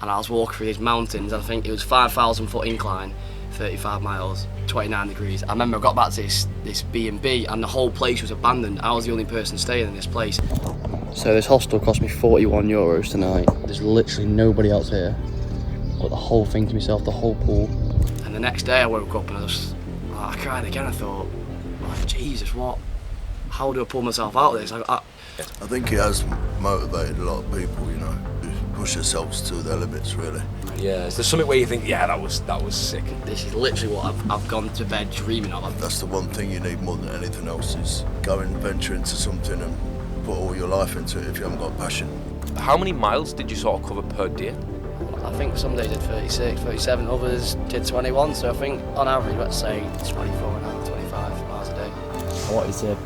and I was walking through these mountains. I think it was 5,000 foot incline, 35 miles, 29 degrees. I remember I got back to this B&B and the whole place was abandoned. I was the only person staying in this place. So this hostel cost me €41 tonight. There's literally nobody else here. Got the whole thing to myself, the whole pool. And the next day I woke up and I cried again. I thought, like, Jesus, how do I pull myself out of this? I think it has motivated a lot of people, you know, who push themselves to their limits, really. Yeah, is there something where you think, yeah, that was sick? This is literally what I've gone to bed dreaming of. That's the one thing you need more than anything else, is go and venture into something and put all your life into it if you haven't got passion. How many miles did you sort of cover per day? I think some days did 36, 37, others did 21, so I think on average, let's say 24 and a half, 25 miles a day. I wanted to,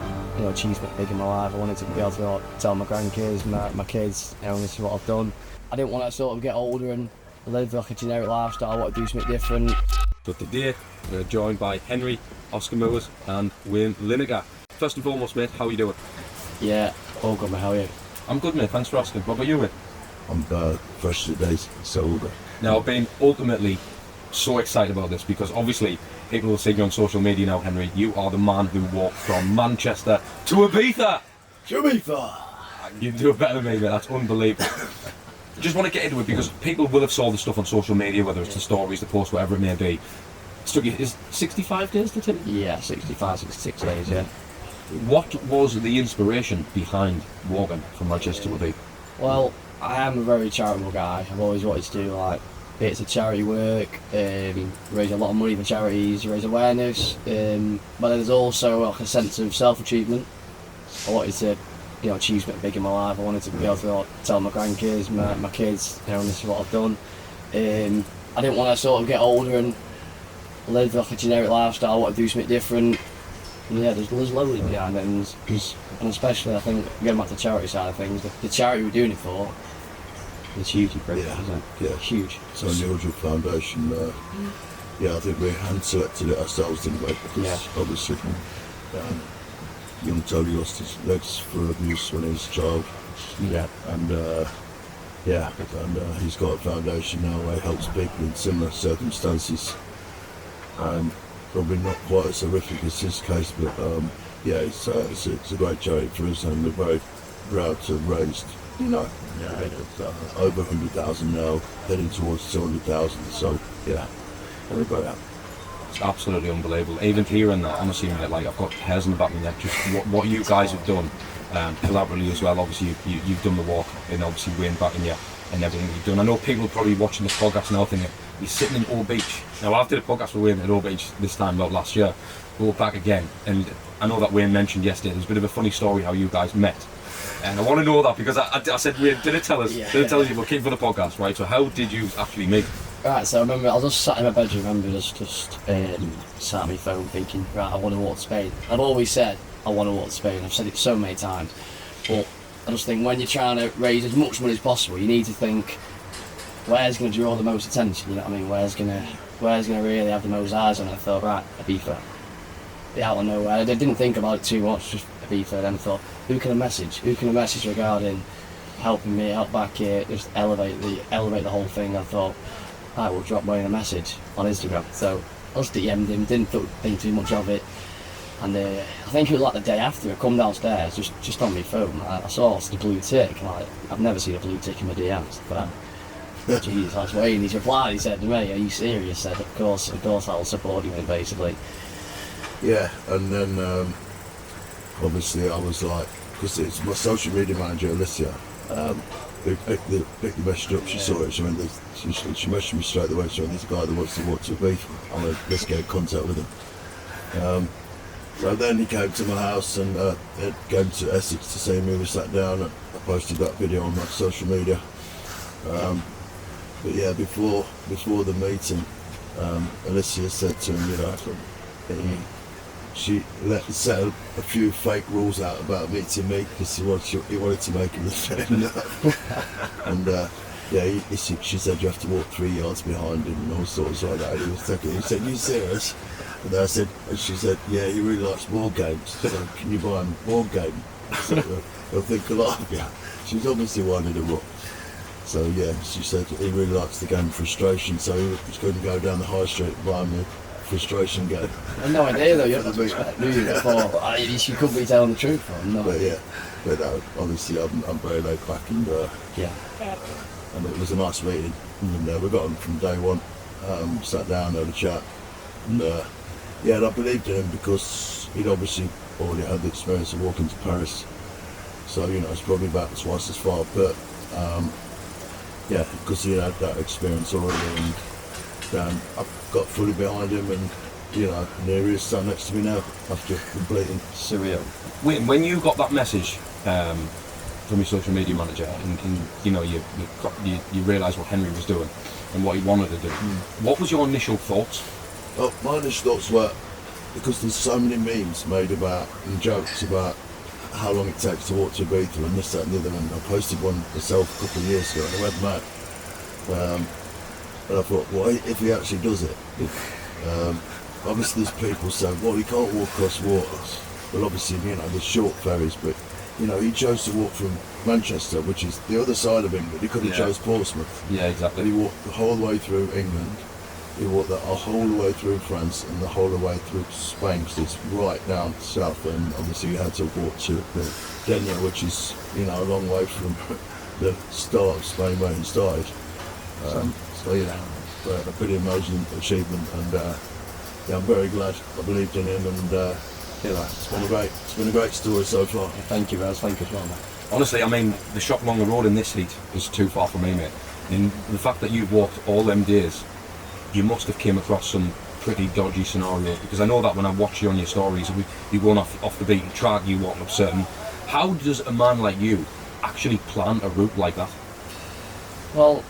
achieve something big in my life. I wanted to be able to tell my grandkids, my kids, this is what I've done. I didn't want to sort of get older and live like a generic lifestyle. I want to do something different. So today, we're joined by Henry, Oscar Moores and Wayne Lineker. First and foremost, mate, how are you doing? Yeah, all good, mate. How are you? I'm good, mate. Thanks for asking. What about you, mate? I'm fresh today, so all good. Now, I've been ultimately so excited about this because obviously people will see you on social media now, Henry. You are the man who walked from Manchester to Ibiza. You do it better than me, mate. That's unbelievable. I just want to get into it because people will have saw the stuff on social media, whether it's the stories, the posts, whatever it may be. Is 65 days to take? Yeah, 65, 66 days, yeah. What was the inspiration behind walking from Manchester to Ibiza? Well, I am a very charitable guy. I've always wanted to do bits of charity work, raise a lot of money for charities, raise awareness, but then there's also a sense of self-achievement. I wanted to achieve something big in my life. I wanted to be able to tell my grandkids, my kids, this is what I've done. I didn't want to sort of get older and live like a generic lifestyle. I want to do something different. And yeah, there's loads behind it, and especially I think, getting back to the charity side of things, the charity we're doing it for, it's hugely brilliant, isn't it? Yeah, huge. So Unusual Foundation, I think we hand selected it ourselves, didn't we? Because obviously, young Tony lost his legs for abuse when he was a child. Yeah. And he's got a foundation now where he helps people in similar circumstances. Probably not quite as horrific as his case, but it's a great charity for us, and we're very proud to have raised, over 100,000 now, heading towards 200,000. So we're very happy. It's absolutely unbelievable. Even hearing that, honestly, mate, I've got hairs on the back of my neck. Just what you guys have done, collaboratively as well. Obviously, you've done the walk, and obviously Wayne backing you and everything you've done. I know people are probably watching this podcast now thinking, he's sitting in Old Beach. Now, I did a podcast with Wayne at Old Beach this time, about last year. We're back again, and I know that Wayne mentioned yesterday, there's a bit of a funny story how you guys met. And I want to know that because I said, Wayne, did it tell us? Did it tell us you were keen for the podcast, right? So how did you actually meet? Right, so I remember I was just sat in my bedroom, just sat on my phone thinking, right, I want to walk to Spain. I've always said I want to walk to Spain. I've said it so many times. But I just think when you're trying to raise as much money as possible, you need to think, where's going to draw the most attention, you know what I mean? Where's going to really have the most eyes on it? I thought, right, Ibiza. Out of nowhere. I didn't think about it too much, just Ibiza. Then I thought, who can I message regarding helping me out back here, just elevate the whole thing? I thought, I will drop Wayne a message on Instagram. So I just DM'd him, didn't think too much of it. And I think it was like the day after, I come downstairs, just on my phone, I saw the blue tick. I've never seen a blue tick in my DMs. But jeez, that's Wayne. He's replied, he said to me, are you serious? I said, of course I'll support you, basically. Yeah, and then obviously I was like, because it's my social media manager, Alicia, who picked the message up, she saw it, she messaged me straight away, she went, there's a guy that wants to walk to Ibiza, I'm like, let's get in contact with him. So then he came to my house and came to Essex to see me, we sat down, and I posted that video on my social media. But yeah, before the meeting, Alicia said to him, she set a few fake rules out about meeting me because he wanted to make him a friend. And she said you have to walk 3 yards behind him and all sorts like that. And he was thinking, he said, you serious? And she said, yeah, he really likes board games. So can you buy him a board game? So he'll think a lot of you. She's obviously winding him up. So yeah, she said he really likes the game of frustration, so he couldn't go down the high street and buy me a frustration game. I had no idea though, you have to expect, do you? You could be telling the truth, or no? But yeah, but honestly, I'm very laid back, and Yeah. and it was a nice meeting. And we got him from day one. Sat down, had a chat, and yeah, and I believed in him because he'd obviously already had the experience of walking to Paris. So you know, it's probably about twice as far, but yeah, because he had that experience already, and I've got fully behind him, and you know, and there he is sat next to me now after completing. Surreal. When you got that message from your social media manager, and you know you realised what Henry was doing and what he wanted to do, what was your initial thoughts? Well, my initial thoughts were, because there's so many memes made about and jokes about how long it takes to walk to Ibiza and this, that and the other, and I posted one myself a couple of years ago and I went mad. And I thought, well, if he actually does it, obviously there's people saying, well, he can't walk across waters. Well, obviously, you know, there's short ferries, but you know, he chose to walk from Manchester, which is the other side of England. He could have chose Portsmouth. Yeah, exactly. But he walked the whole way through England. He walked the whole way through France and the whole way through Spain, because it's right down south. And obviously, you had to walk to Denia, which is, you know, a long way from the start of Spain where he started. So yeah, a pretty amazing achievement, and yeah, I'm very glad I believed in him, and it's been a great story so far. Thank you, Raz. Thank you as well, mate. Honestly, I mean, the Schak along the road in this heat is too far for me, mate. And the fact that you've walked all them days, you must have came across some pretty dodgy scenarios, because I know that when I watch you on your stories, you're going off the beaten track, you walking up certain. How does a man like you actually plan a route like that? Well,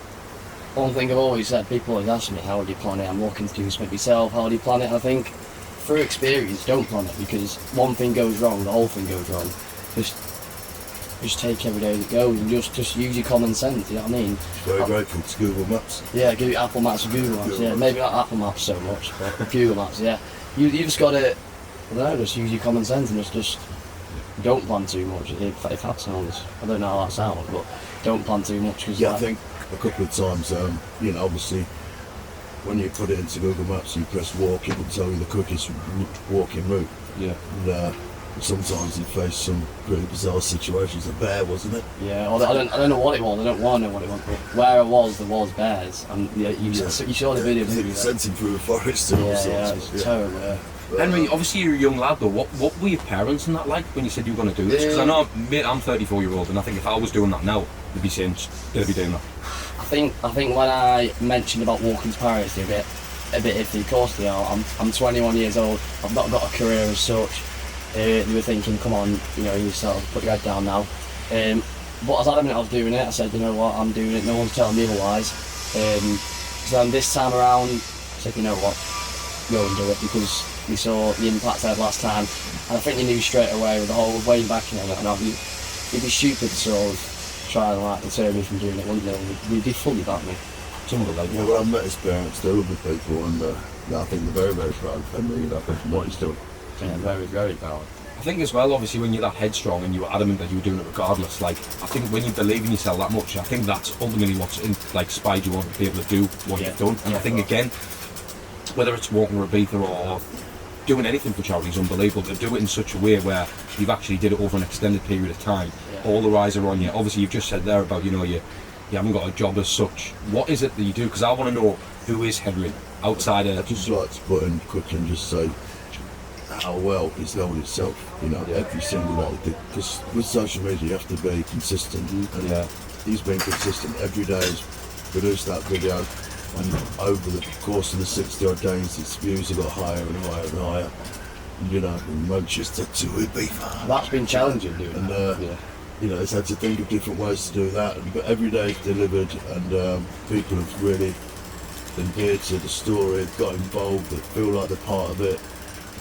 one thing I've always said, people always ask me, how do you plan it? I'm looking to do this myself, how do you plan it? I think, through experience, don't plan it, because one thing goes wrong, the whole thing goes wrong. Just take every day that goes, and just use your common sense, you know what I mean? Very grateful to Google Maps. Yeah, Apple Maps and Google Maps, yeah. Maybe not Apple Maps so much, but Google Maps, yeah. You just got to, I don't know, just use your common sense and just don't plan too much. If that sounds, I don't know how that sounds, but don't plan too much. Cause yeah, I think a couple of times, you know, obviously, when you put it into Google Maps, you press walk, it will tell you the quickest walking route. Yeah. And sometimes you face some pretty bizarre situations. A bear, wasn't it? Yeah, well, I don't know what it was. I don't want to know what it was. But where I was, there was bears. And yeah, you saw the video. It sent him through a forest and all sorts. Yeah, it's terrible. Yeah. Henry, obviously you're a young lad though. What were your parents and that like when you said you were going to do this? Because I know I'm 34-year-old, and I think if I was doing that now, they'd be saying they'd be doing that. I think when I mentioned about walking to Paris, they're a bit iffy. Of course they are. I'm 21 years old. I've not got a career as such. They were thinking, come on, you know, you sort of put your head down now. But I was adamant I was doing it. I said, you know what, I'm doing it. No one's telling me otherwise. So then this time around, I said, you know what, go and do it, because we saw the impact I had last time, and I think you knew straight away with the whole way back and everything. You'd be stupid to sort of try and like deter me from doing it, wouldn't you? You'd be fully back me. Yeah, well, I've met his parents, they're lovely people, and I think they're very, very proud of him, you know, from what he's doing. Yeah, very, very proud. I think as well, obviously, when you're that headstrong and you were adamant that you were doing it regardless, like, I think when you believe in yourself that much, I think that's ultimately what's inspired you on to be able to do what you've done. And I think, again, whether it's walking Ibiza or doing anything for charity is unbelievable. To do it in such a way where you've actually did it over an extended period of time. Yeah. All the eyes are on you. Obviously, you've just said there about, you know, you haven't got a job as such. What is it that you do? Because I want to know, who is Henry outside of... I'd just like to put in quickly and just say how well he's held itself, you know, every single day. Because with social media, you have to be consistent. And he's been consistent every day. He's produced that video, and over the course of the 60-odd days, his views have got higher and higher and higher. And, you know, from Manchester to Ibiza. That's been challenging, dude. And you know, he's had to think of different ways to do that. But every day he's delivered, and people have really endeared to the story, got involved, they feel like they're part of it.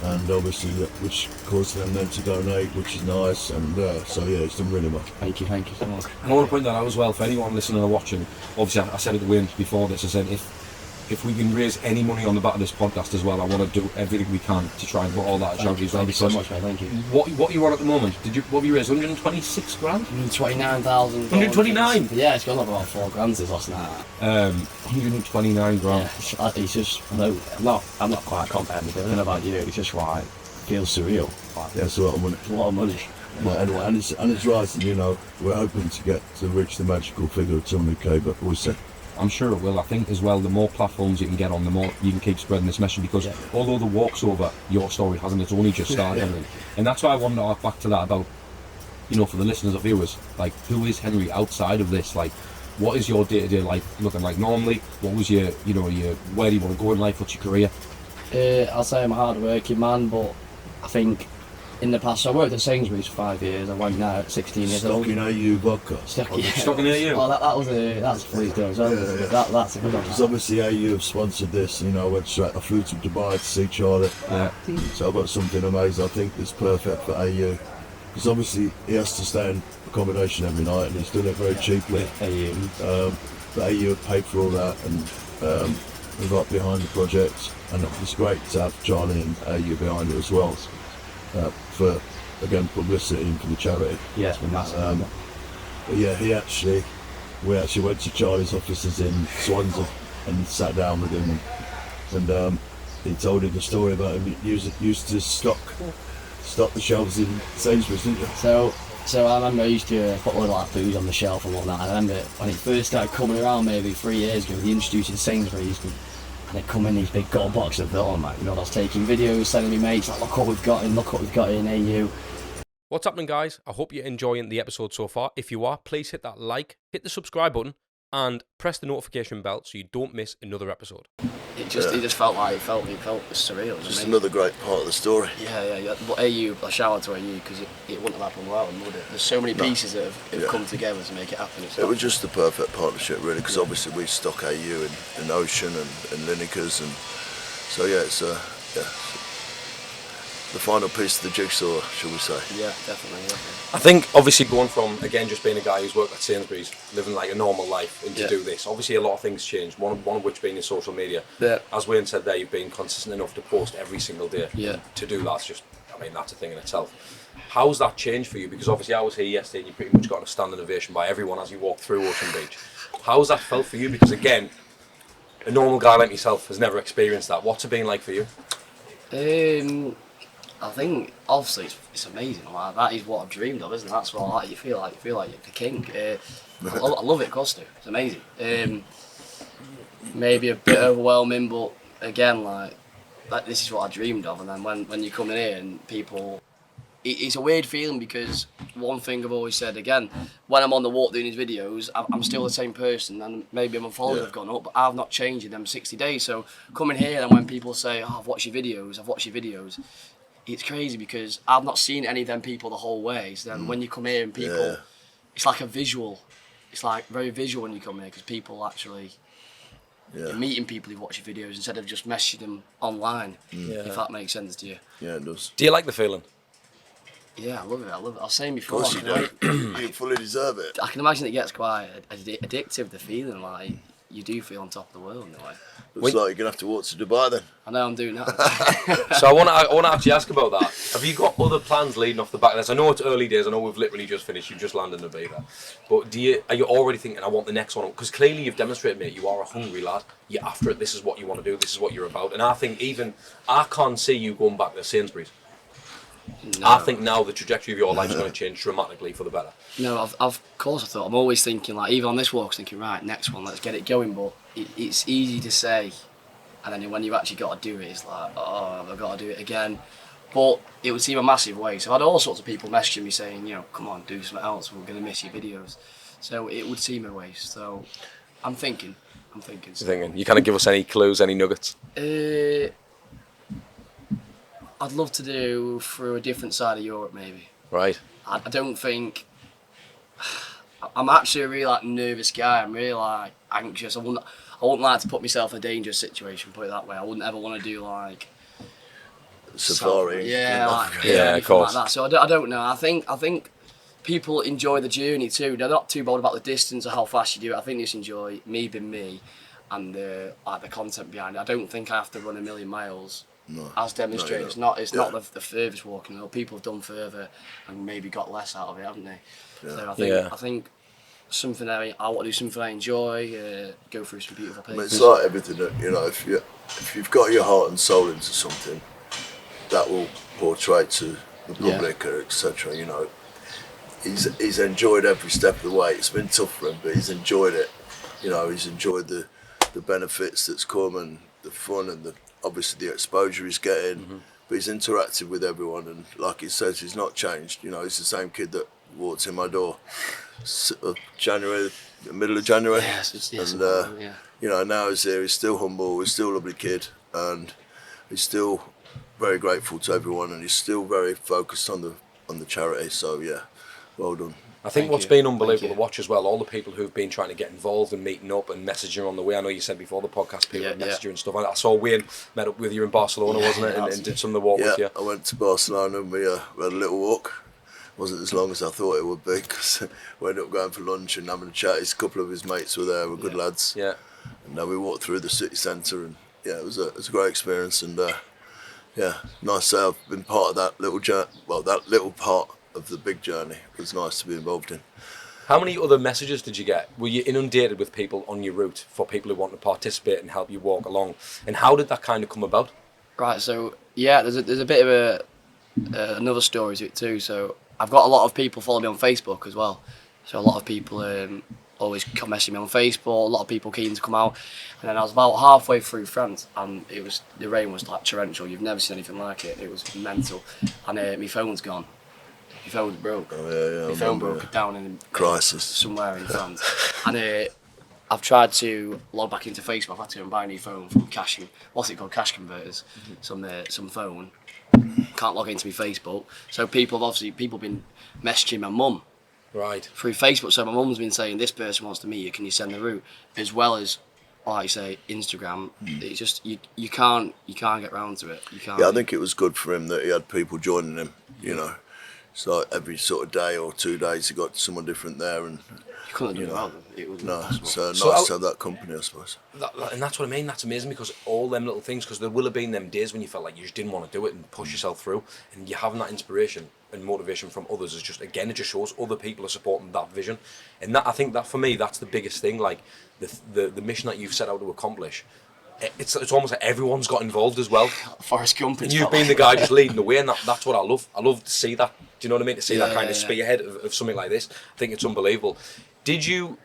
And obviously, which caused them then to donate, which is nice, and so yeah, it's done really well. Thank you so much. And I want to point that out as well for anyone listening or watching. Obviously, I said at the win before this, I said if if we can raise any money on the back of this podcast as well, I want to do everything we can to try and put all that at charity as well. Thank you so much, mate. Thank you. What you want at the moment? What have you raised? 126 grand? 129,000. 129? Yeah, it's gone up about 4 grand since last night. 129 grand. Yeah, it's just, I'm not quite competitive. I don't know about you. It's just like feels surreal. Like, Yeah, it's a lot of money. it's a lot of money. But anyway, and it's rising, you know. We're hoping to reach the magical figure of 200k, but we'll see. I'm sure it will. I think as well, the more platforms you can get on, the more you can keep spreading this message, because although the walk's over, your story hasn't. It's only just started. And that's why I wanted to hark back to that about, you know, for the listeners or viewers, like, who is Henry outside of this? Like, what is your day-to-day life looking like normally? What was your where do you want to go in life? What's your career? I'll say I'm a hard-working man, but I think in the past, so I worked at Sainsbury's for 5 years. I went now at 16 years old. Stocking AU vodka. Stuck in AU? Well, that's please do as well. That's a good one. Because obviously AU have sponsored this, you know. I flew to Dubai to see Charlie. Yeah. So I've got something amazing. I think that's perfect for AU. Because obviously he has to stay in accommodation every night, and he's done it very cheaply. But AU have paid for all that, and we got behind the project, and it's great to have Charlie and AU behind it as well. For, again, publicity and for the charity. Yeah, it's been massive. But yeah, we actually went to Charlie's offices in Swansea and sat down with him, and he told him the story about him used to stock the shelves in Sainsbury's, didn't you? So I remember I used to put all that food on the shelf and whatnot. I remember when it first started coming around, maybe 3 years ago, they introduced in Sainsbury's. And they come in these big gold boxes of film, like, you know, I was taking videos, sending me mates, like, look what we've got in AU. What's happening, guys? I hope you're enjoying the episode so far. If you are, please hit that like, hit the subscribe button, and press the notification bell so you don't miss another episode. It just felt surreal. It was Just amazing. another great part of the story. Yeah. But AU, a shout out to AU, because it wouldn't have happened without them, would it? There's so many pieces that have come together to make it happen. It was just the perfect partnership, really, because obviously we stock AU in Ocean and Linekers, and so yeah, it's the final piece of the jigsaw, shall we say? Yeah, definitely. I think, obviously, going from, again, just being a guy who's worked at Sainsbury's, living like a normal life, and to do this, obviously a lot of things changed, one of which being in social media. Yeah. As Wayne said there, you've been consistent enough to post every single day. Yeah. To do that's just, I mean, that's a thing in itself. How's that changed for you? Because obviously I was here yesterday and you pretty much got a standing ovation by everyone as you walked through Ocean Beach. How's that felt for you? Because again, a normal guy like myself has never experienced that. What's it been like for you? I think obviously it's amazing. Like, that is what I've dreamed of, isn't it? That's what you feel like you're the king. I love it, of course, it's amazing. Maybe a bit overwhelming, but again, like this is what I dreamed of. And then when you come in here and people, it's a weird feeling, because one thing I've always said, again, when I'm on the walk doing these videos, I'm still the same person, and maybe my followers have gone up, but I've not changed in them 60 days. So coming here, and when people say, "Oh, I've watched your videos," it's crazy, because I've not seen any of them people the whole way. So then when you come here and people, it's like a visual. It's like very visual when you come here, because people actually, you're meeting people who watch your videos instead of just messaging them online, if that makes sense to you. Yeah, it does. Do you like the feeling? Yeah, I love it. I was saying before, Of course you do. You fully deserve it. I can imagine it gets quite addictive, the feeling, like you do feel on top of the world in a way. Looks like you're going to have to walk to Dubai then. I know I'm doing that. So I want to actually ask about that. Have you got other plans leading off the back of this? I know it's early days. I know we've literally just finished. You've just landed in Ibiza. But are you already thinking, I want the next one? Because clearly you've demonstrated, mate, you are a hungry lad. You're after it. This is what you want to do. This is what you're about. And I think I can't see you going back to Sainsbury's. No. I think now the trajectory of your life is going to change dramatically for the better. No, of course I thought. I'm always thinking, like, even on this walk, thinking, right, next one, let's get it going. But it's easy to say, and then when you've actually got to do it, it's like, oh, I've got to do it again. But it would seem a massive waste. So I had all sorts of people messaging me saying, you know, come on, do something else. We're going to miss your videos. So it would seem a waste. So I'm thinking. You kind of give us any clues, any nuggets? I'd love to do through a different side of Europe, maybe. Right. I don't think. I'm actually a really nervous guy. I'm really anxious. I wouldn't like to put myself in a dangerous situation. Put it that way. I wouldn't ever want to do Safari. Of course. Like that. So I don't know. I think people enjoy the journey too. They're not too bothered about the distance or how fast you do it. I think they just enjoy me being me, and the content behind it. I don't think I have to run 1 million miles. No. As demonstrated, No, it's not the furthest walking. People have done further and maybe got less out of it, haven't they? Yeah. So I think something I want to do something I enjoy. Go through some beautiful I mean, places. it's like everything that, you know, if you've got your heart and soul into something, that will portray to the public, etc. You know, he's enjoyed every step of the way. It's been tough for him, but he's enjoyed it. You know, he's enjoyed the benefits that's come and the fun and obviously the exposure he's getting. But he's interacted with everyone, and like he says, he's not changed. You know, he's the same kid that walked in my door January, the middle of January. Yes, And you know, now he's here. He's still humble. He's still a lovely kid, and he's still very grateful to everyone, and he's still very focused on the charity. So yeah, well done. I think what's been unbelievable to watch as well, all the people who've been trying to get involved and meeting up and messaging on the way. I know you said before the podcast, people message you and stuff. I saw Wayne met up with you in Barcelona, wasn't it, and did some of the walk with you. I went to Barcelona and we had a little walk. Wasn't as long as I thought it would be, because we ended up going for lunch and having a chat. A couple of his mates were there, were good lads. Yeah. And then we walked through the city centre, and it was a great experience. And nice to have been part of that little journey. Well, that little part of the big journey. It was nice to be involved in. How many other messages did you get? Were you inundated with people on your route for people who want to participate and help you walk along? And how did that kind of come about? Right, so there's a bit of another story to it too. So I've got a lot of people follow me on Facebook as well. So a lot of people always come messaging me on Facebook. A lot of people keen to come out. And then I was about halfway through France, and the rain was like torrential. You've never seen anything like it. It was mental, and my phone's gone. My phone's broke. Oh yeah. My phone broke down in crisis somewhere in France, and I've tried to log back into Facebook. I've had to go and buy a new phone from Cash converters. Some phone. Can't log into my Facebook. So people been messaging my mum. Right. Through Facebook. So my mum's been saying, this person wants to meet you, can you send the route? As well as, like you say, Instagram. It's just you can't get round to it. You can't. Yeah, I think it was good for him that he had people joining him, you know. So every sort of day or 2 days he got someone different there, and You couldn't do it without them. It was impossible. so So nice to have that company, I suppose. And that's what I mean. That's amazing, because all them little things, because there will have been them days when you felt like you just didn't want to do it and push yourself through, and you having that inspiration and motivation from others is just, again, it just shows other people are supporting that vision. And that, I think that for me, that's the biggest thing. Like the mission that you've set out to accomplish, it's almost like everyone's got involved as well. Forrest Gump. And you've been the guy just leading the way, and that's what I love. I love to see that. Do you know what I mean? To see that kind of spearhead of something like this. I think it's unbelievable. Did you,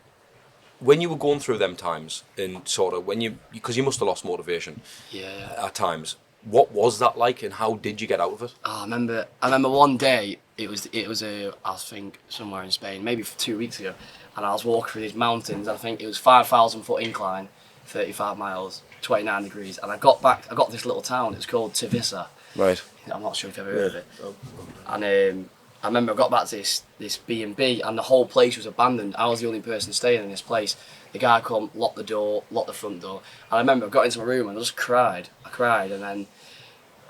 when you were going through them times, and sort of because you must have lost motivation at times, what was that like, and how did you get out of it? I remember one day, it was I think somewhere in Spain, maybe 2 weeks ago, and I was walking through these mountains. I think it was 5,000 foot incline, 35 miles, 29 degrees, and I got this little town. It's called Ibiza. Right. I'm not sure if you've ever heard of it. And I remember I got back to this B&B, and the whole place was abandoned. I was the only person staying in this place. The guy come, locked the door, locked the front door. And I remember I got into my room and I just cried. I cried, and then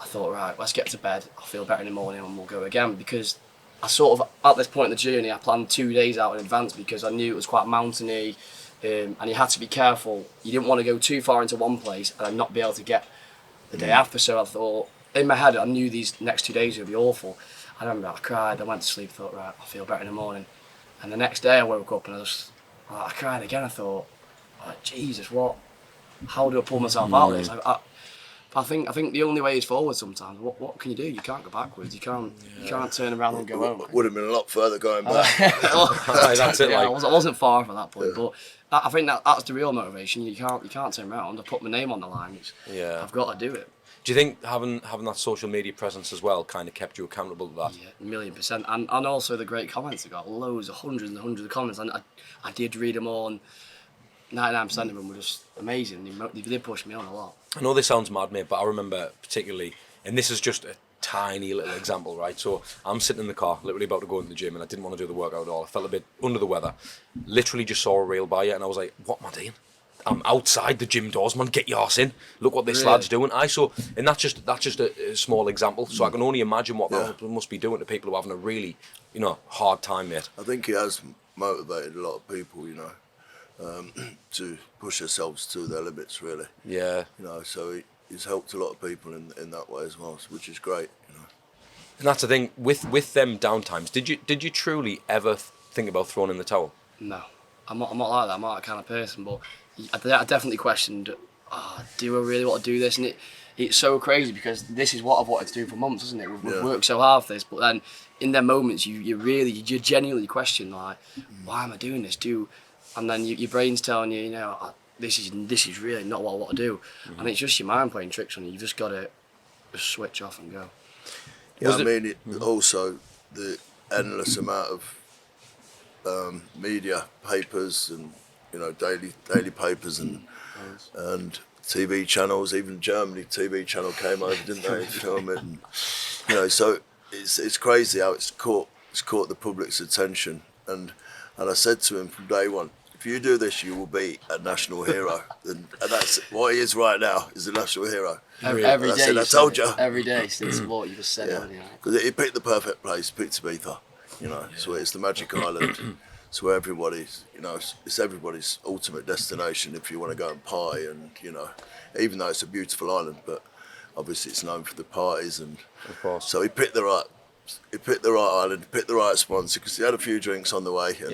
I thought, right, let's get to bed. I'll feel better in the morning and we'll go again. Because I sort of, at this point in the journey, I planned 2 days out in advance, because I knew it was quite mountainy, and you had to be careful. You didn't want to go too far into one place and then not be able to get the day after. So I thought, in my head, I knew these next 2 days would be awful. I remember I cried, I went to sleep, thought, right, I'll feel better in the morning. And the next day I woke up and I cried again. I thought, Jesus, how do I pull myself out of this? I think the only way is forward sometimes. What can you do? You can't go backwards. You can't turn around and go home. Would have been a lot further going back. That's it. I wasn't far from that point, but I think that's the real motivation. You can't turn around. I put my name on the line. I've got to do it. Do you think having that social media presence as well kind of kept you accountable to that? Yeah, 1,000,000%. And also the great comments. I got loads of hundreds and hundreds of comments, and I did read them all, and 99% of them were just amazing. They did push me on a lot. I know this sounds mad, mate, but I remember particularly, and this is just a tiny little example, right? So I'm sitting in the car, literally about to go into the gym, and I didn't want to do the workout at all. I felt a bit under the weather. Literally just saw a reel by it, and I was like, what am I doing? I'm outside the gym doors, man. Get your arse in. Look what this lad's doing. And that's just a small example. So I can only imagine what that must be doing to people who are having a really, hard time, mate. I think he has motivated a lot of people, to push ourselves to their limits, really. Yeah. You know, so he's helped a lot of people in that way as well, which is great. You know. And that's the thing with them downtimes. Did you truly ever think about throwing in the towel? No, I'm not like that. I'm not that kind of person. But I definitely questioned, do I really want to do this? And it's so crazy because this is what I've wanted to do for months, isn't it? We've worked so hard for this, but then in them moments you genuinely question, like, why am I doing this? And then your brain's telling you, this is really not what I want to do, and it's just your mind playing tricks on you. You've just got to switch off and go. Yeah, also the endless amount of media, papers, and daily papers and TV channels. Even Germany TV channel came over, didn't they? Film it, and, so it's crazy how it's caught the public's attention. And I said to him from day one, if you do this, you will be a national hero, and that's what he is right now. Is a national hero. Every day. I said, I told you. Every day, since what you just said. Yeah, because he picked the perfect place. Picked Ibiza. So it's the magic island. It's where everybody's, it's everybody's ultimate destination if you want to go and party. And even though it's a beautiful island, but obviously it's known for the parties. And of course. So he picked the right island, picked the right sponsor, because he had a few drinks on the way. And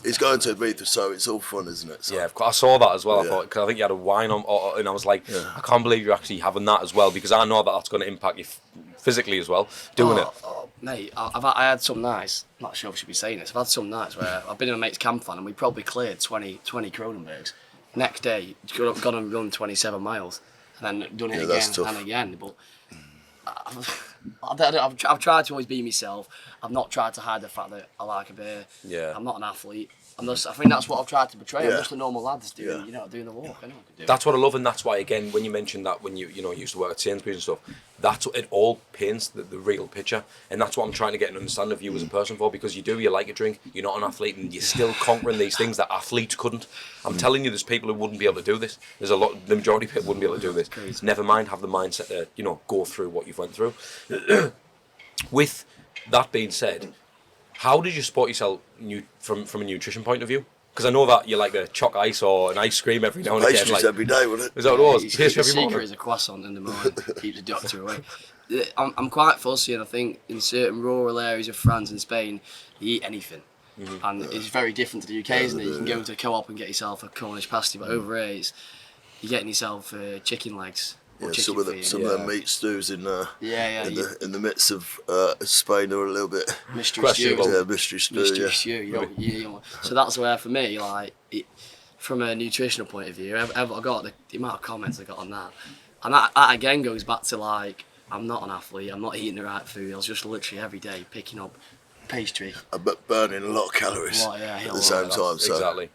he's going to Ibiza, so it's all fun, isn't it? So, yeah, of course. I saw that as well. I thought, because I think you had a wine on, and I was like, I can't believe you're actually having that as well, because I know that's going to impact you physically as well, doing it. Mate, I had some nights, not sure if I should be saying this, I've had some nights where I've been in a mate's camp van and we probably cleared 20 Cronenbergs. Next day, gone and run 27 miles and then done it again and again. But I've tried to always be myself. I've not tried to hide the fact that I like a beer. Yeah. I'm not an athlete. I think that's what I've tried to portray. I'm Yeah. just a normal lad that's doing, doing the walk. Anyone can do it. That's what I love, and that's why, again, when you mentioned that when you used to work at Sainsbury's and stuff, that's what it all paints the real picture, and that's what I'm trying to get an understanding of you as a person for, because you like a drink, you're not an athlete, and you're still conquering these things that athletes couldn't. I'm telling you, there's people who wouldn't be able to do this. The majority of people wouldn't be able to do this. Crazy. Never mind have the mindset to, go through what you've went through. With that being said, how did you support yourself from a nutrition point of view? Because I know that you like the choc ice or an ice cream every now and again. Pastries every day, wasn't it? Is that what it was? His Pastry every secret morning? is a croissant in the morning. Keeps the doctor away. I'm quite fussy, and I think in certain rural areas of France and Spain, you eat anything. And it's very different to the UK, isn't it? You can go to a co-op and get yourself a Cornish pasty, but over here, you're getting yourself chicken legs. Yeah, some of the meat stews in the midst of Spain are a little bit mystery stew. Yeah, mystery stew. Mystery stew. You don't. So that's where, for me, from a nutritional point of view, I got the amount of comments I got on that, and that again goes back to I'm not an athlete. I'm not eating the right food. I was just literally every day picking up pastry. But burning a lot of calories at the same time. So. Exactly.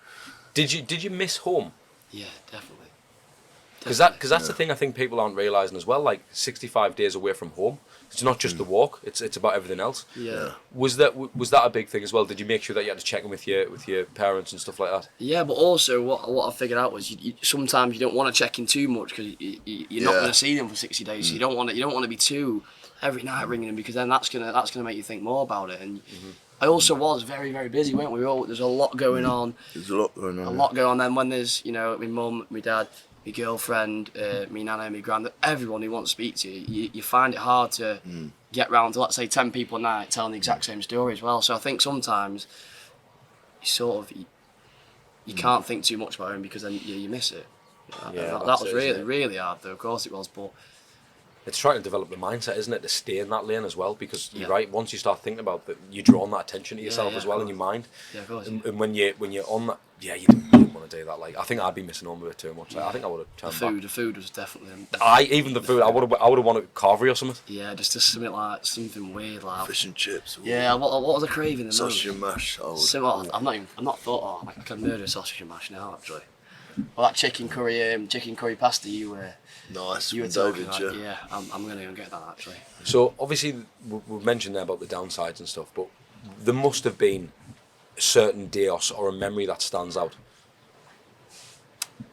Did you miss home? Yeah, definitely. Because that's the thing I think people aren't realising as well. 65 days away from home, it's not just the walk; it's about everything else. Yeah. Was that a big thing as well? Did you make sure that you had to check in with your parents and stuff like that? Yeah, but also what I figured out was sometimes you don't want to check in too much because you're not going to see them for 60 days. So you don't want to be too every night ringing them, because then that's gonna make you think more about it. And I also was very, very busy, weren't we? There's a lot going on. There's a lot going on. A lot going on. Then when there's my mum, my dad, my girlfriend, my nana, my grand, everyone who wants to speak to you, you find it hard to get round to, let's say, 10 people a night telling the exact same story as well. So I think sometimes you can't think too much about him, because then you miss it. That was really, really hard though, of course it was, but it's trying to develop the mindset, isn't it, to stay in that lane as well, because you're right, once you start thinking about that, you're drawing that attention to yourself as well in your mind. Yeah, of course. And when you're on that, you don't want to do that. I think I'd be missing home a bit too much. I think I would have turned back. The food was definitely. Even the food, I would have wanted carvery or something. Yeah, just something weird like. Fish and chips. Yeah, what was I craving the most? Sausage and mash. I'm not thought. I can murder sausage and mash now actually. Well, that chicken curry pasta you were. Nice. You were talking about, yeah. I'm gonna go get that actually. So obviously we've mentioned there about the downsides and stuff, but there must have been a certain day or a memory that stands out.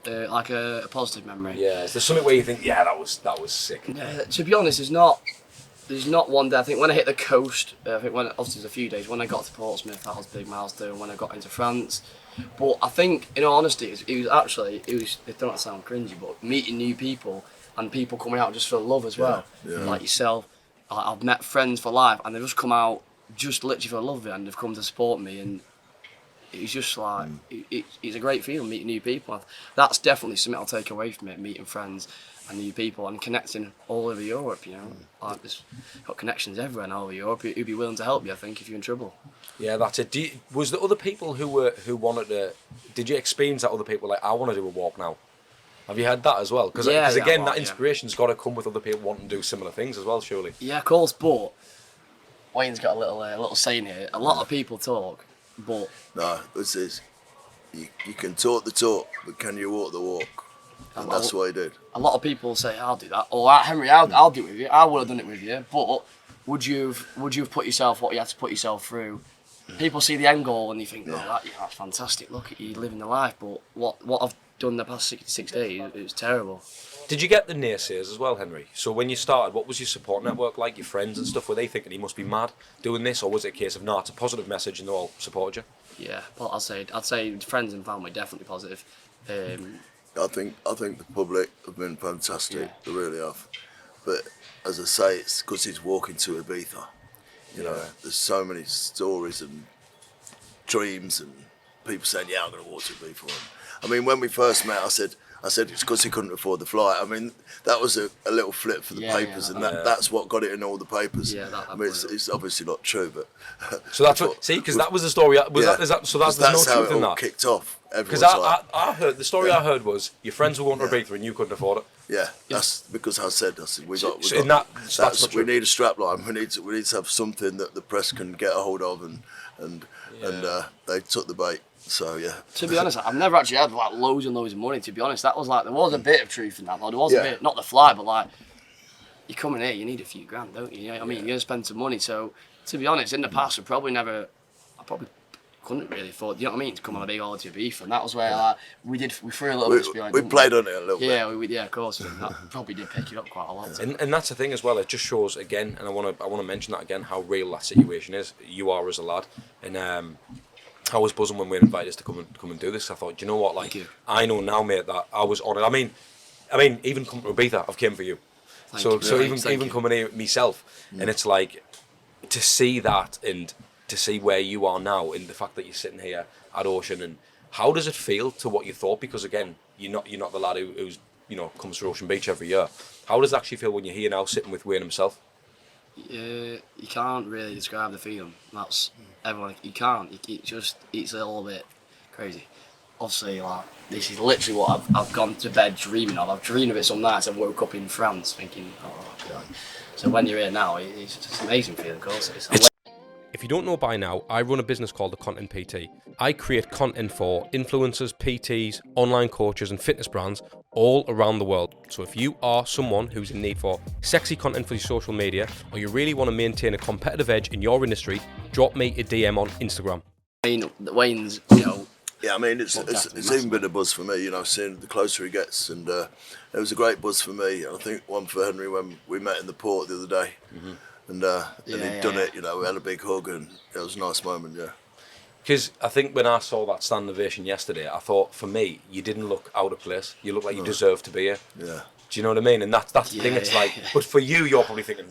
Like a positive memory. Yeah. Is there something where you think, that was sick? To be honest, there's not one day. I think when I hit the coast, I think obviously there's a few days. When I got to Portsmouth, that was a big milestone. When I got into France, But I think, in all honesty, it don't sound cringy, but meeting new people and people coming out just for love as well, like yourself. I've met friends for life, and they've just come out just literally for love of it, and they've come to support me, and it's just like it's a great feeling meeting new people. That's definitely something I'll take away from it: meeting friends and new people and connecting all over Europe. You know, like there's got connections everywhere all over Europe who'd be willing to help you. I think if you're in trouble. Yeah, that's it. Was there other people who wanted to? Did you experience that other people like I want to do a walk now? Have you had that as well? Because again, that inspiration's got to come with other people wanting to do similar things as well, surely. Yeah, of course. But Wayne's got a little saying here. A lot of people talk, but no, this is you can talk the talk, but can you walk the walk? And that's what he did. A lot of people say, "I'll do that," or "Henry, I'll do it with you. I would have done it with you." But would you have put yourself what you had to put yourself through? People see the end goal and you think, "Oh, that's fantastic. Look at you living the life." But what I've done the past 66 days, it was terrible. Did you get the naysayers as well, Henry? So when you started, what was your support network like? Your friends and stuff, were they thinking he must be mad doing this, or was it a case of no, it's a positive message and they all supported you? Yeah, but I'd say friends and family definitely positive. I think the public have been fantastic. They really have. But as I say, it's because he's walking to Ibiza. You know, there's so many stories and dreams and people saying, "Yeah, I'm going to walk to Ibiza." I mean, when we first met, I said it's because he couldn't afford the flight. I mean, that was a little flip for the papers, and that's what got it in all the papers. Yeah, I mean, it's obviously not true, but so that's what. See, because that was the story. There's no how truth it in all that. kicked off. Because I heard the story I heard was your friends were going to Ibiza and you couldn't afford it. Yeah, that's because I said we need a strap line. We need to have something that the press can get a hold of, and they took the bait. So yeah. To be honest, I've never actually had like loads and loads of money. To be honest, that was like there was a bit of truth in that. There was a bit, not the fly, but like you come in here, you need a few grand, don't you? I mean, you're gonna spend some money. So to be honest, in the past, I probably couldn't really afford. You know what I mean? To come on a big holiday to Ibiza, and that was where we threw a little bit of spiel. We played on it a little bit. Yeah, of course. That probably did pick it up quite a lot. And that's the thing as well. It just shows again, and I want to mention that again, how real that situation is. You are as a lad, and I was buzzing when we invited us to come and do this. I thought, you know what, like I know now, mate, that I was on it. I mean, even coming to Ibiza, I've came for you. So even coming here myself, and it's like to see that and to see where you are now, in the fact that you're sitting here at Ocean, and how does it feel to what you thought? Because again, you're not the lad who's comes to Ocean Beach every year. How does it actually feel when you're here now, sitting with Wayne himself? You can't really describe the feeling. That's everyone. You can't. It's a little bit crazy. Obviously, like this is literally what I've gone to bed dreaming of. I've dreamed of it some nights. I woke up in France thinking, oh God. So when you're here now, it's just an amazing feeling. Of course, If you don't know by now, I run a business called The Content PT. I create content for influencers, PTs, online coaches and fitness brands all around the world. So if you are someone who's in need for sexy content for your social media, or you really want to maintain a competitive edge in your industry, drop me a DM on Instagram. Wayne's, Yeah, I mean, it's even been a buzz for me, seeing the closer he gets, and it was a great buzz for me. I think one for Henry when we met in the port the other day. Mm-hmm. And he'd done it, we had a big hug, and it was a nice moment, yeah. Because I think when I saw that standing ovation yesterday, I thought, for me, you didn't look out of place. You look like you deserve to be here. Yeah. Do you know what I mean? And that's the thing. It's like, but for you, you're probably thinking,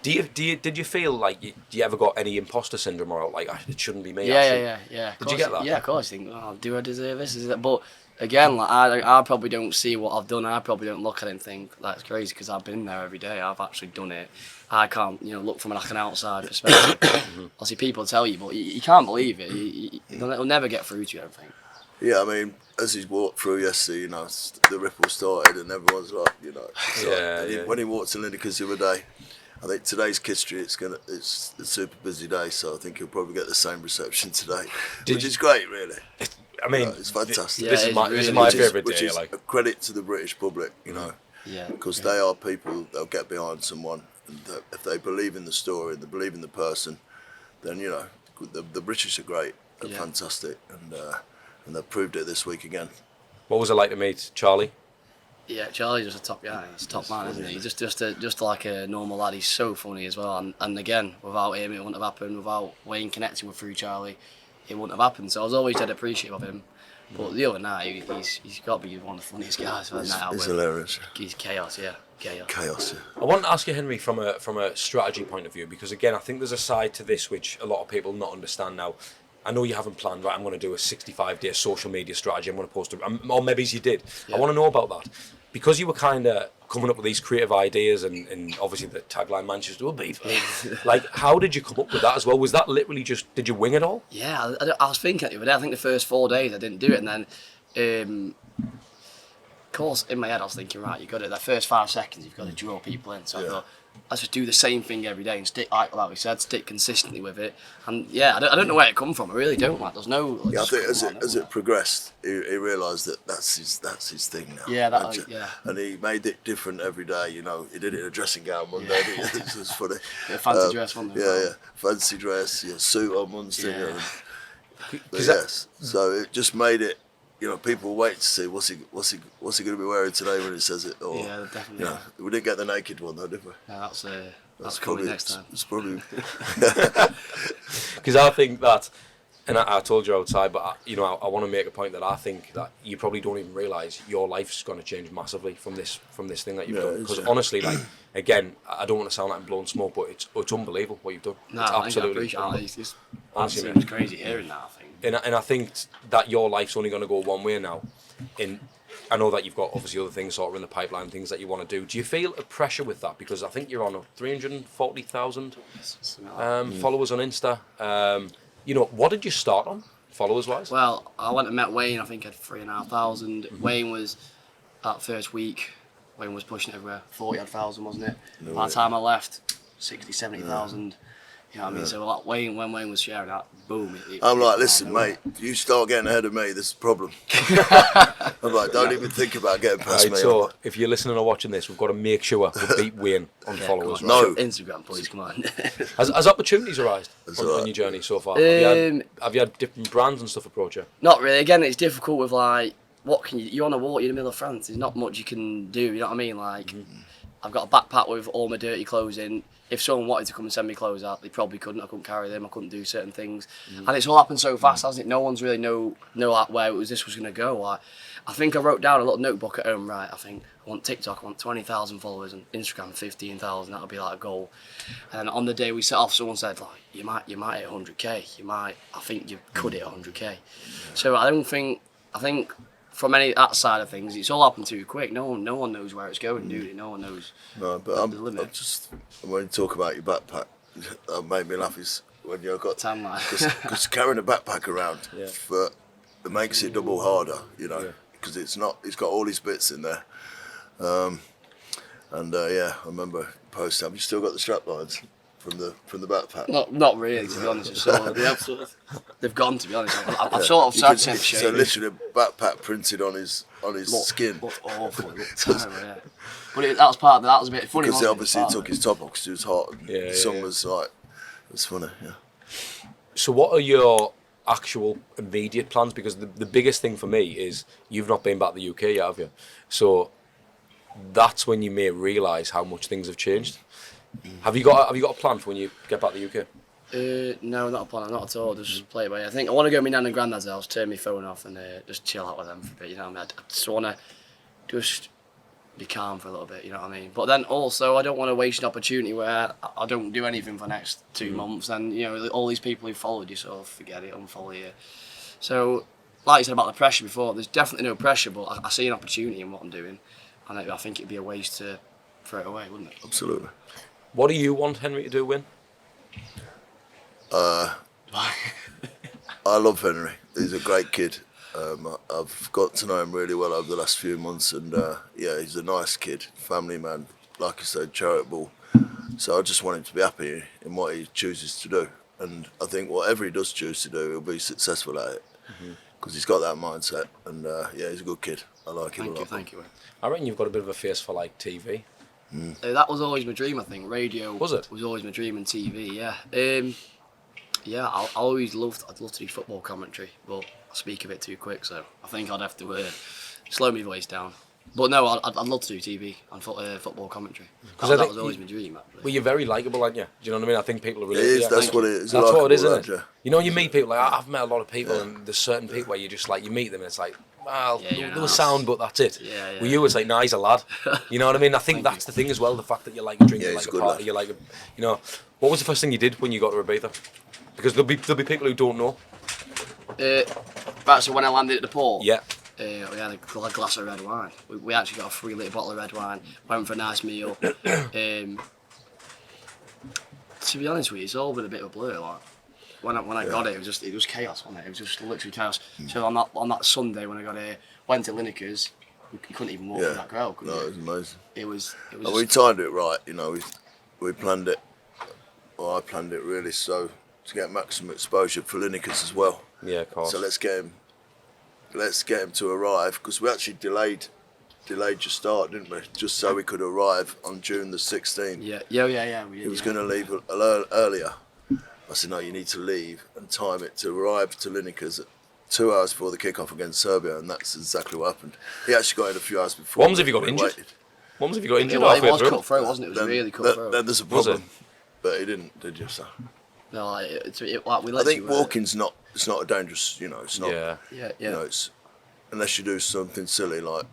did you feel like do you ever got any imposter syndrome, or like it shouldn't be me? Yeah. Did you get that? Yeah, of course. You think, do I deserve this? Is that? But again, like I probably don't see what I've done. I probably don't look at it and think that's crazy because I've been there every day. I've actually done it. I can't, look from an outside perspective. Obviously, people tell you, but you can't believe it. It'll never get through to you, I don't think. Yeah, I mean, as he's walked through yesterday, the ripple started, and everyone's like, when he walked to Lineker's the other day, I think today's history. It's a super busy day, so I think he'll probably get the same reception today, which is great, really. I mean, it's fantastic. This is my favourite day. Which is a credit to the British public, because they are people that'll get behind someone. And if they believe in the story and they believe in the person, then the British are great, they're fantastic, and they've proved it this week again. What was it like to meet Charlie? Yeah, Charlie's just a top guy. He's a top man, isn't he? He's just like a normal lad. He's so funny as well. And again, without him, it wouldn't have happened. Without Wayne connecting with through Charlie, it wouldn't have happened. So I was always dead appreciative of him. But the other night, he's got to be one of the funniest guys for that night out. He's hilarious. He's chaos, yeah. Chaos. Yeah. I want to ask you, Henry, from a strategy point of view, because again, I think there's a side to this which a lot of people not understand now. I know you haven't planned, right, I'm going to do a 65-day social media strategy, I'm going to post it, or maybe you did. Yeah. I want to know about that. Because you were kind of coming up with these creative ideas and obviously the tagline Manchester will be. Like, how did you come up with that as well? Was that literally just, did you wing it all? Yeah, I was thinking the other day, I think the first 4 days I didn't do it, and then, of course, in my head I was thinking, right, you've got to, the first 5 seconds you've got to draw people in, so I thought, let's just do the same thing every day and stick, like we said, stick consistently with it. And yeah, I don't know where it come from. I really don't. Like, there's no. Like, I think as it progressed, he realised that that's his thing now. Yeah, and he made it different every day. You know, he did it in a dressing gown one day. It was funny. Fancy dress, wasn't it? Yeah, fancy dress, suit on one thing. Yeah. But yes, so it just made it. You know, people wait to see what's he going to be wearing today when he says it. Or, yeah, definitely. You know, we didn't get the naked one though, did we? Yeah, that's probably next time. It's probably because I think that, and I told you outside, but I want to make a point that I think that you probably don't even realise your life's going to change massively from this thing that you've done. Because honestly, like, again, I don't want to sound like I'm blowing smoke, but it's unbelievable what you've done. No, it's absolutely. It's crazy hearing that, I think. And I think that your life's only going to go one way now. I know that you've got obviously other things sort of in the pipeline, things that you want to do. Do you feel a pressure with that? Because I think you're on 340,000 followers on Insta. What did you start on, followers-wise? Well, I went and met Wayne. I think I had 3,500. Wayne was, that first week, Wayne was pushing it everywhere. 40,000, wasn't it? By the time I left, 60, 70,000. You know what I mean? So like when Wayne was sharing that, boom. I'm like, listen, mate, you start getting ahead of me, this is a problem. I'm like, don't even think about getting past me. So if you're listening or watching this, we've got to make sure we beat Wayne on followers. Right? No. Instagram, please, come on. Has opportunities arisen on your journey so far? Have you had different brands and stuff approach you? Not really. Again, it's difficult with like, what can you're on a walk, you're in the middle of France, there's not much you can do, you know what I mean? Like, I've got a backpack with all my dirty clothes in. If someone wanted to come and send me clothes out, they probably couldn't. I couldn't carry them. I couldn't do certain things, and it's all happened so fast, hasn't it? No one's really know like where this was going to go. Like, I think I wrote down a little notebook at home. Right, I think I want TikTok. I want 20,000 followers, and Instagram 15,000. That would be like a goal. And on the day we set off, someone said like, you might hit 100k. I think you could hit 100k. So I think. From that side of things, it's all happened too quick. No one knows where it's going, do they? No one knows. No, but I'm just when you talk about your backpack, that made me laugh. Is when you've got tan line. Because carrying a backpack around, it makes it double harder, because it's got all these bits in there. I remember post. Have you still got the strap lines from the backpack? Not really, to be honest. So they've gone, to be honest. I've sort of started to show. So literally a backpack printed on his skin. Looked awful. It looked terrible, yeah. But that was part of that was a bit funny. Because obviously he took his top off because it was hot. And the sun was like, it was funny, yeah. So what are your actual immediate plans? Because the biggest thing for me is you've not been back to the UK yet, have you? So that's when you may realise how much things have changed. Have you got a plan for when you get back to the UK? No, not a plan, not at all. Just play it by ear. I think I want to go to my nan and granddad's house, turn my phone off, and just chill out with them for a bit. You know what I mean? I just want to just be calm for a little bit. You know what I mean? But then also, I don't want to waste an opportunity where I don't do anything for the next 2 months. And all these people who followed you, sort of forget it, unfollow you. So, like you said about the pressure before, there's definitely no pressure, but I see an opportunity in what I'm doing, and I think it'd be a waste to throw it away, wouldn't it? Absolutely. What do you want Henry to do, Win? I love Henry. He's a great kid. I've got to know him really well over the last few months, and he's a nice kid, family man, like I said, charitable. So I just want him to be happy in what he chooses to do, and I think whatever he does choose to do, he'll be successful at it, because he's got that mindset, and he's a good kid. I like him a lot. Thank you. I reckon you've got a bit of a face for like TV. That was always my dream, I think. Radio was always my dream, and TV, yeah. I'd love to do football commentary, but I speak a bit too quick, so I think I'd have to slow my voice down. But no, I'd love to do TV and football commentary. I That think was always my dream, actually. Well, you're very likable, aren't you? Do you know what I mean? I think people are really. It is. Yeah, That's what it is. That's what it is, isn't it? Yeah. You know, you meet people. Like I've met a lot of people, and there's certain people where you just like you meet them, and it's like, well, you're there was nice. sound, but that's it. Yeah, yeah. With you, it's like, nah, he's a lad. You know what I mean? I think that's the thing as well. The fact that you like a drink, you Yeah, like he's a good party, lad. you like a, you know. What was the first thing you did when you got to Ibiza? Because there'll be people who don't know. Right, so when I landed at the port, Yeah. we had a glass of red wine. We actually got a 3-litre bottle of red wine, went for a nice meal. To be honest with you, it's all been a bit of a blur. Like when I got it was chaos, wasn't it? It was just literally chaos. So on that Sunday when I got here, went to Lineker's, you couldn't even walk through that crowd. Could No, you? it was amazing. It was And we timed it right, you know. We planned it. Well, I planned it really so to get maximum exposure for Lineker's as well. Yeah, of course. So let's get him to arrive, because we actually delayed your start, didn't we? Just so we could arrive on June the 16th. yeah. He was going to leave earlier. I said, no, you need to leave and time it to arrive to Lineker's at 2 hours before the kick-off against Serbia, and that's exactly what happened. He actually got in a few hours before. What happens if he got We injured? waited. What happens if you got injured It halfway was through? cut throat, wasn't it? It was really cut throat. Then there's a Was problem. But he didn't, did you? So No, like, we I literally think were- walking's not. It's not a dangerous. You know, it's not. Yeah. Yeah. You know, it's unless you do something silly like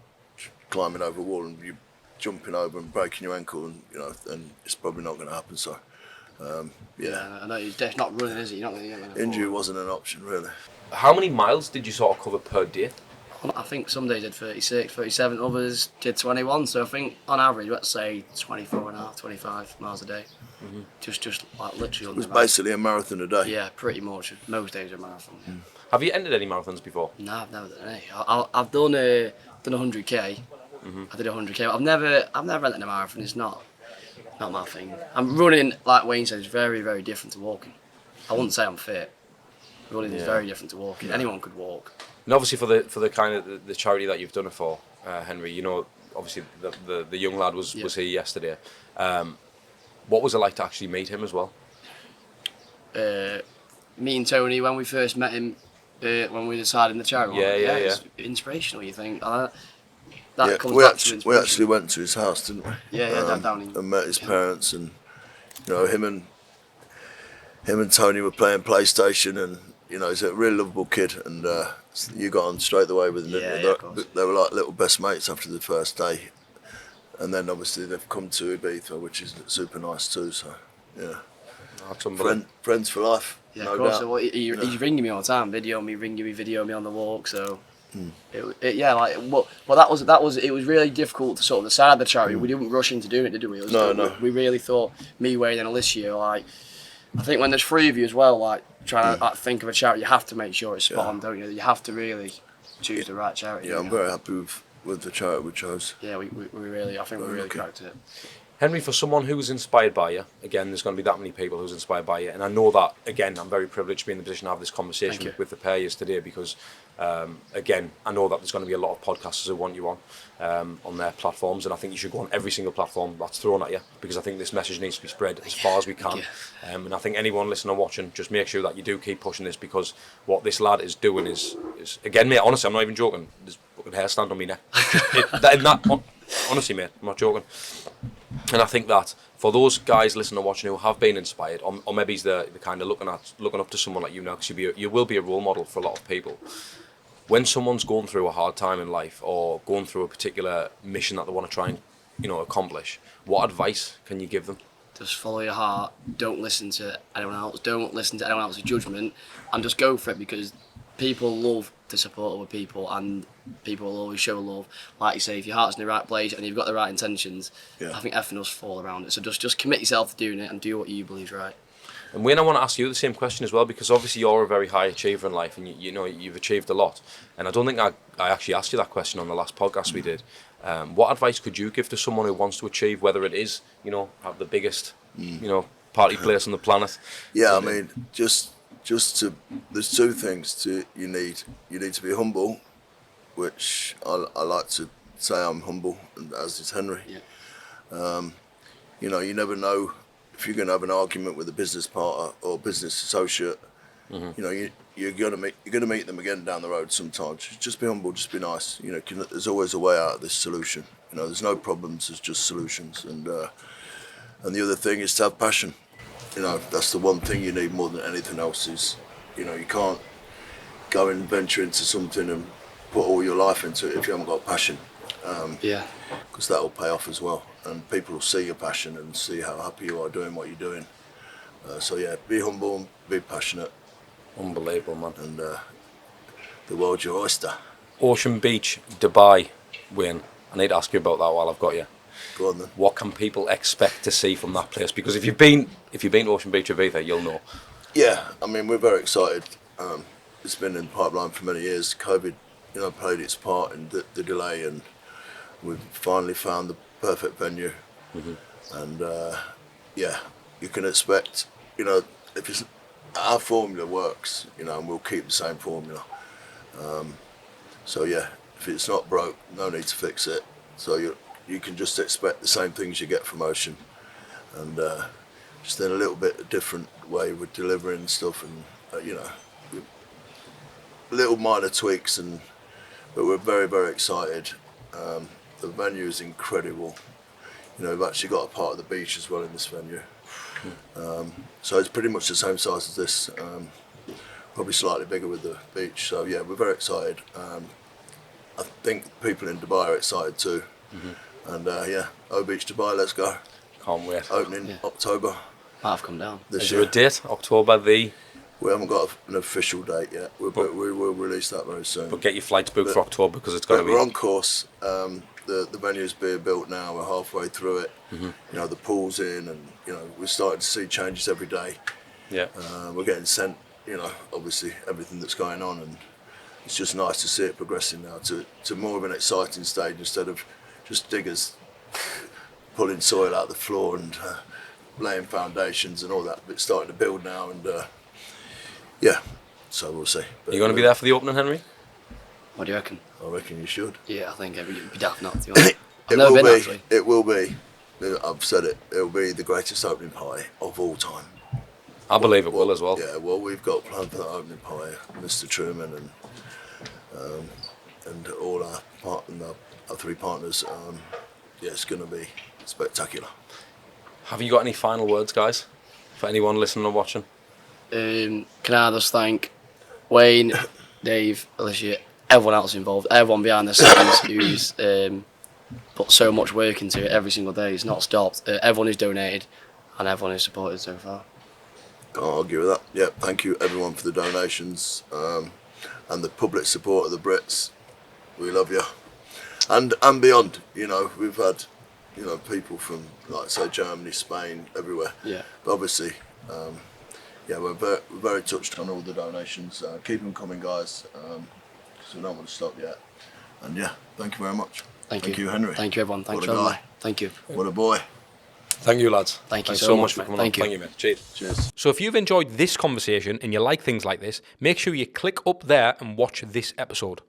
climbing over a wall and you jumping over and breaking your ankle, and you know, then it's probably not going to happen. So, Yeah, I know he's not running, is he? You're not going to injury wasn't an option really. How many miles did you sort of cover per day? I think some days did 36, 37, others did 21. So I think on average, let's say 24 and a half, 25 miles a day. Just like literally on It was the marathon. basically a marathon a day. Yeah, pretty much. Most days are a marathon. Yeah. Have you entered any marathons before? No, I've never done any. I've done 100k. I did 100k. I've never entered a marathon. It's not my thing. I'm running, like Wayne said, is very, very different to walking. I wouldn't say I'm fit. Running is very different to walking. Anyone could walk. And obviously for the kind of the charity that you've done it for, Henry, you know, obviously the young lad was here yesterday. What was it like to actually meet him as well? Me and Tony, when we first met him, when we decided the charity, Yeah. it's inspirational. You think that comes we back to we inspiration. actually went to his house, didn't we? Yeah, down in. And met his parents, and you know, him and Tony were playing PlayStation, and you know, he's a really lovable kid, and you got on straight away with him. Yeah, didn't yeah, you? of course. They were like little best mates after the first day, and then obviously they've come to Ibiza, which is super nice too. So yeah, That's unbelievable. friends for life. Yeah, no of course. doubt. So he's ringing me all the time, video me on the walk. So, that was it was really difficult to sort of decide the charity. We didn't rush into doing it, did we? No. We really thought me, Wayne, and Alicia. Like, I think when there's 3 of you as well, like trying to think of a charity, you have to make sure it's spot on, don't you? You have to really choose the right charity. Yeah, I'm you know? very happy with the charity we chose. Yeah, we really, I think we really lucky. cracked it. Henry, for someone who was inspired by you, again, there's going to be that many people who's inspired by you, and I know that, again, I'm very privileged to be in the position to have this conversation Thank you. with the pair of yous today because, again, I know that there's going to be a lot of podcasters who want you on their platforms, and I think you should go on every single platform that's thrown at you because I think this message needs to be spread as far as we can. And I think anyone listening or watching, just make sure that you do keep pushing this because what this lad is doing is again, mate, honestly, I'm not even joking, there's fucking hair stand on me neck. Honestly, mate, I'm not joking. And I think that for those guys listening or watching who have been inspired, or maybe he's the kind of looking up to someone like you now, because you will be a role model for a lot of people. When someone's going through a hard time in life or going through a particular mission that they want to try and accomplish, what advice can you give them? Just follow your heart. Don't listen to anyone else. Don't listen to anyone else's judgment, and just go for it because people love to support other people, and people will always show love. Like you say, if your heart's in the right place and you've got the right intentions, I think everything else fall around it. So just commit yourself to doing it and do what you believe is right. And Wayne, I want to ask you the same question as well because obviously you're a very high achiever in life, and you've achieved a lot. And I don't think I actually asked you that question on the last podcast we did. What advice could you give to someone who wants to achieve, whether it is have the biggest party place on the planet? Yeah, I mean, just to there's two things you need to be humble, which I like to say I'm humble, and as is Henry. You never know if you're going to have an argument with a business partner or business associate, You know, you're gonna meet them again down the road sometimes. Just be humble, just be nice. You know, there's always a way out of this solution. You know, there's no problems, there's just solutions. And the other thing is to have passion. You know, that's the one thing you need more than anything else. Is, you know, you can't go and venture into something and put all your life into it if you haven't got passion. Because that will pay off as well, and people will see your passion and see how happy you are doing what you're doing. So yeah, be humble and be passionate. Unbelievable, man. And the world's your oyster. Ocean Beach, Dubai, Wayne. I need to ask you about that while I've got you. Go on then. What can people expect to see from that place? Because if you've been to Ocean Beach, Ibiza, you'll know. Yeah, I mean, we're very excited. It's been in the pipeline for many years. COVID, you know, played its part in the delay, and we've finally found the perfect venue. And yeah, you can expect, you know, if it's, our formula works, you know, and we'll keep the same formula. So yeah, if it's not broke, no need to fix it. So you can just expect the same things you get from Ocean, and just in a little bit different way with delivering stuff, and you know, little minor tweaks, but we're very, very excited. The venue is incredible. You know, we've actually got a part of the beach as well in this venue. So it's pretty much the same size as this, probably slightly bigger with the beach. So yeah, we're very excited. I think people in Dubai are excited too. And yeah, O Beach Dubai, let's go. Can't wait. Opening October. Might have come down. Is there a date? October the... We haven't got an official date yet, but we will release that very soon. But get your flights booked for October, because it's going to be... We're on course. The venue's being built now. We're halfway through it. You know, the pool's in, and you know, we're starting to see changes every day. Yeah. We're getting sent, you know, obviously everything that's going on, and it's just nice to see it progressing now to more of an exciting stage, instead of just diggers pulling soil out the floor and laying foundations and all that. But it's starting to build now, and yeah, so we'll see. But, Are you going to be there for the opening, Henry? What do you reckon? I reckon you should. Yeah, I think it'd be daft not to. I've never been, actually. It will be. I've said it. It will be the greatest opening party of all time. I believe it will as well. Yeah, well, we've got planned for that opening party, Mr. Truman and all our three partners. Yeah, it's going to be spectacular. Have you got any final words, guys, for anyone listening or watching? Can I just thank Wayne, Dave, Alicia, everyone else involved, everyone behind the scenes who's put so much work into it every single day. It's not stopped. Everyone who's donated and everyone who's supported so far. Can't argue with that. Yeah, thank you everyone for the donations and the public support of the Brits. We love you. And beyond, you know, we've had, you know, people from, like say, Germany, Spain, everywhere. Yeah. But obviously, yeah, we're very touched on all the donations. Keep them coming, guys, because we don't want to stop yet. And yeah, thank you very much. Thank you, Henry. Thank you, everyone. Thanks What a for having guy. me. Thank you. What a boy. Thank you, lads. Thank you Thanks so much, for mate. coming Thank on. you. Thank you, mate. Cheers. Cheers. So if you've enjoyed this conversation and you like things like this, make sure you click up there and watch this episode.